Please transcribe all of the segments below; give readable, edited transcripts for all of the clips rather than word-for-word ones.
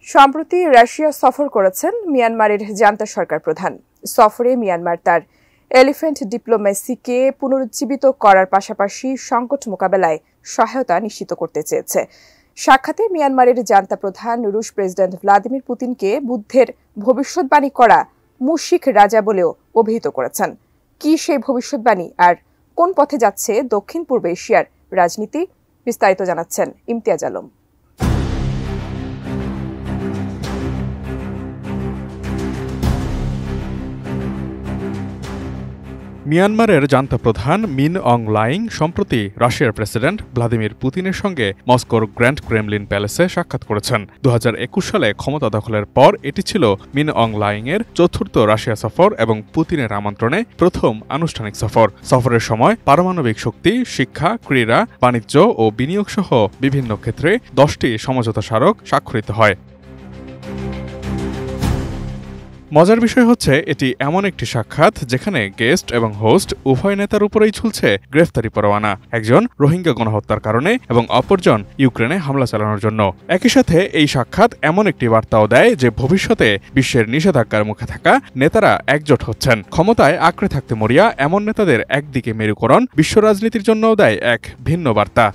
সম্প্রতি রাশিয়া সফর করেছেন মিয়ানমারের জান্তা সরকার প্রধান। সফরে মিয়ানমার তার এলিফ্যান্ট ডিপ্লোমেসিকে পুনরুজ্জীবিত করার পাশাপাশি সংকট মোকাবেলায় সহায়তা নিশ্চিত করতে চেয়েছে। সাক্ষাতে মিয়ানমারের জান্তা প্রধান রুশ প্রেসিডেন্ট ভ্লাদিমির পুতিনকে বুদ্ধের ভবিষ্যৎবাণী করা মুশিক রাজা বলেও অভিহিত করেছেন। কি সেই ভবিষ্যৎবাণী আর কোন পথে যাচ্ছে দক্ষিণ পূর্ব এশিয়ার রাজনীতি, বিস্তারিত জানাচ্ছেন ইমতিয়াজ আলম। মিয়ানমারের জান্তা প্রধান মিন অং লাইং সম্প্রতি রাশিয়ার প্রেসিডেন্ট ভ্লাদিমির পুতিনের সঙ্গে মস্কোর গ্র্যান্ড ক্রেমলিন প্যালেসে সাক্ষাৎ করেছেন। ২০২১ সালে ক্ষমতা দখলের পর এটি ছিল মিন অং লাইংয়ের চতুর্থ রাশিয়া সফর এবং পুতিনের আমন্ত্রণে প্রথম আনুষ্ঠানিক সফর। সফরের সময় পারমাণবিক শক্তি, শিক্ষা, ক্রীড়া, বাণিজ্য ও বিনিয়োগ সহ বিভিন্ন ক্ষেত্রে 10টি সমঝোতা স্মারক স্বাক্ষরিত হয়। মজার বিষয় হচ্ছে এটি এমন একটি সাক্ষাৎ যেখানে গেস্ট এবং হোস্ট উভয় নেতার উপরেই ঝুলছে গ্রেফতারি পরোয়ানা, একজন রোহিঙ্গা গণহত্যার কারণে এবং অপরজন ইউক্রেনে হামলা চালানোর জন্য। একই সাথে এই সাক্ষাৎ এমন একটি বার্তাও দেয় যে ভবিষ্যতে বিশ্বের নিষেধাজ্ঞার মুখে থাকা নেতারা একজোট হচ্ছেন। ক্ষমতায় আঁকড়ে থাকতে মরিয়া এমন নেতাদের একদিকে মেরুকরণ বিশ্ব রাজনীতির জন্যও দেয় এক ভিন্ন বার্তা।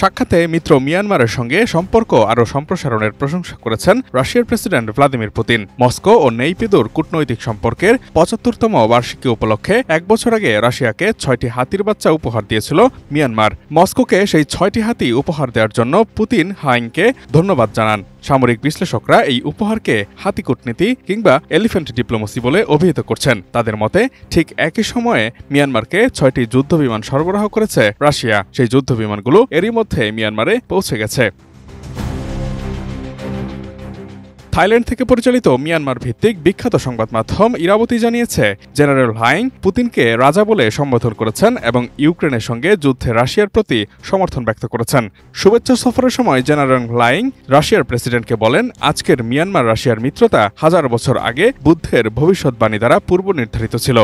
সাক্ষাতে মিত্র মিয়ানমারের সঙ্গে সম্পর্ক আরও সম্প্রসারণের প্রশংসা করেছেন রাশিয়ার প্রেসিডেন্ট ভ্লাদিমির পুতিন। মস্কো ও নেইপিদোর কূটনৈতিক সম্পর্কের ৭৫তম বার্ষিকী উপলক্ষে ১ বছর আগে রাশিয়াকে ৬টি হাতির বাচ্চা উপহার দিয়েছিল মিয়ানমার। মস্কোকে সেই ৬টি হাতি উপহার দেওয়ার জন্য পুতিন হাইংকে ধন্যবাদ জানান। সামরিক বিশ্লেষকরা এই উপহারকে হাতি কূটনীতি কিংবা এলিফ্যান্ট ডিপ্লোমেসি বলে অভিহিত করছেন। তাদের মতে ঠিক একই সময়ে মিয়ানমারকে ৬টি যুদ্ধবিমান সরবরাহ করেছে রাশিয়া। সেই যুদ্ধবিমানগুলো এরই মধ্যে মিয়ানমারে পৌঁছে গেছে। থাইল্যান্ড থেকে পরিচালিত মিয়ানমার ভিত্তিক বিখ্যাত সংবাদ মাধ্যম ইরাবতী জানিয়েছে, জেনারেল হাইং পুতিনকে রাজা বলে সম্বোধন করেছেন এবং ইউক্রেনের সঙ্গে যুদ্ধে রাশিয়ার প্রতি সমর্থন ব্যক্ত করেছেন। শুভেচ্ছা সফরের সময় জেনারেল হাইং রাশিয়ার প্রেসিডেন্টকে বলেন, আজকের মিয়ানমার রাশিয়ার মিত্রতা ১০০০ বছর আগে বুদ্ধের ভবিষ্যৎবাণী দ্বারা পূর্ব নির্ধারিত ছিল।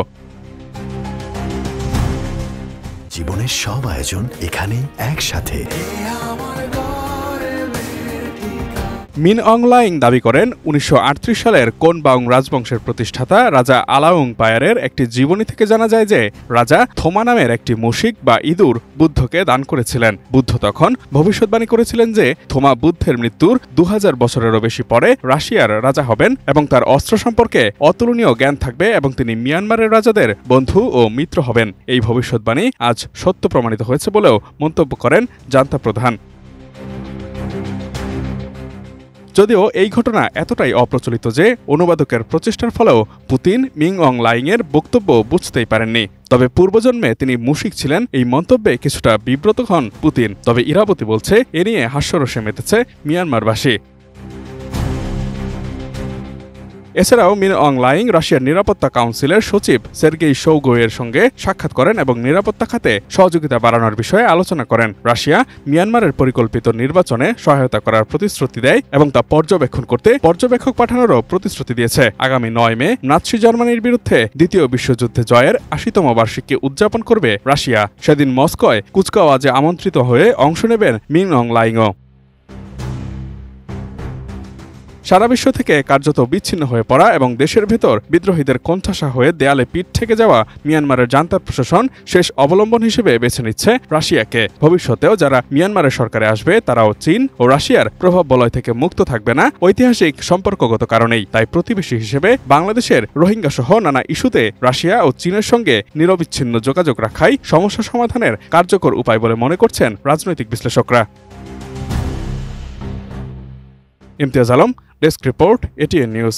জীবনের সব আয়োজন এখানে একসাথে। মিন অং লাইং দাবি করেন ১৯৩৮ সালের কোনবাং রাজবংশের প্রতিষ্ঠাতা রাজা আলাউং পায়ারের একটি জীবনী থেকে জানা যায় যে রাজা থোমা নামের একটি মুশিক বা ইঁদুর বুদ্ধকে দান করেছিলেন। বুদ্ধ তখন ভবিষ্যৎবাণী করেছিলেন যে থোমা বুদ্ধের মৃত্যুর ২০০০ বছরেরও বেশি পরে রাশিয়ার রাজা হবেন এবং তার অস্ত্র সম্পর্কে অতুলনীয় জ্ঞান থাকবে এবং তিনি মিয়ানমারের রাজাদের বন্ধু ও মিত্র হবেন। এই ভবিষ্যৎবাণী আজ সত্য প্রমাণিত হয়েছে বলেও মন্তব্য করেন জান্তা প্রধান। যদিও এই ঘটনা এতটাই অপ্রচলিত যে অনুবাদকের প্রচেষ্টার ফলেও পুতিন মিং অং লাইংয়ের বক্তব্য বুঝতেই পারেননি। তবে পূর্বজন্মে তিনি মুশিক ছিলেন এই মন্তব্যে কিছুটা বিব্রত হন পুতিন। তবে ইরাবতী বলছে এ নিয়ে হাস্যরসে মেতেছে মিয়ানমারবাসী। এছাড়াও মিন অং লাইং রাশিয়ার নিরাপত্তা কাউন্সিলের সচিব সের্গেই শৌগুয়ের সঙ্গে সাক্ষাৎ করেন এবং নিরাপত্তা খাতে সহযোগিতা বাড়ানোর বিষয়ে আলোচনা করেন। রাশিয়া মিয়ানমারের পরিকল্পিত নির্বাচনে সহায়তা করার প্রতিশ্রুতি দেয় এবং তা পর্যবেক্ষণ করতে পর্যবেক্ষক পাঠানোরও প্রতিশ্রুতি দিয়েছে। আগামী ৯ মে নাৎসি জার্মানির বিরুদ্ধে দ্বিতীয় বিশ্বযুদ্ধে জয়ের ৮০তম বার্ষিকী উদযাপন করবে রাশিয়া। সেদিন মস্কোয় কুচকাওয়াজে আমন্ত্রিত হয়ে অংশ নেবেন মিন অং লাইংও। সারা বিশ্ব থেকে কার্যত বিচ্ছিন্ন হয়ে পড়া এবং দেশের ভেতর বিদ্রোহীদের কোণঠাসা হয়ে দেয়ালে পিঠ থেকে যাওয়া মিয়ানমারের জান্তা প্রশাসন শেষ অবলম্বন হিসেবে বেছে নিচ্ছে রাশিয়াকে। ভবিষ্যতেও যারা মিয়ানমারের সরকারে আসবে তারাও চীন ও রাশিয়ার প্রভাব বলয় থেকে মুক্ত থাকবে না ঐতিহাসিক সম্পর্কগত কারণেই। তাই প্রতিবেশী হিসেবে বাংলাদেশের রোহিঙ্গা সহ নানা ইস্যুতে রাশিয়া ও চীনের সঙ্গে নিরবিচ্ছিন্ন যোগাযোগ রাখাই সমস্যা সমাধানের কার্যকর উপায় বলে মনে করছেন রাজনৈতিক বিশ্লেষকরা। Imtiaz Alam, desk report, ATN news.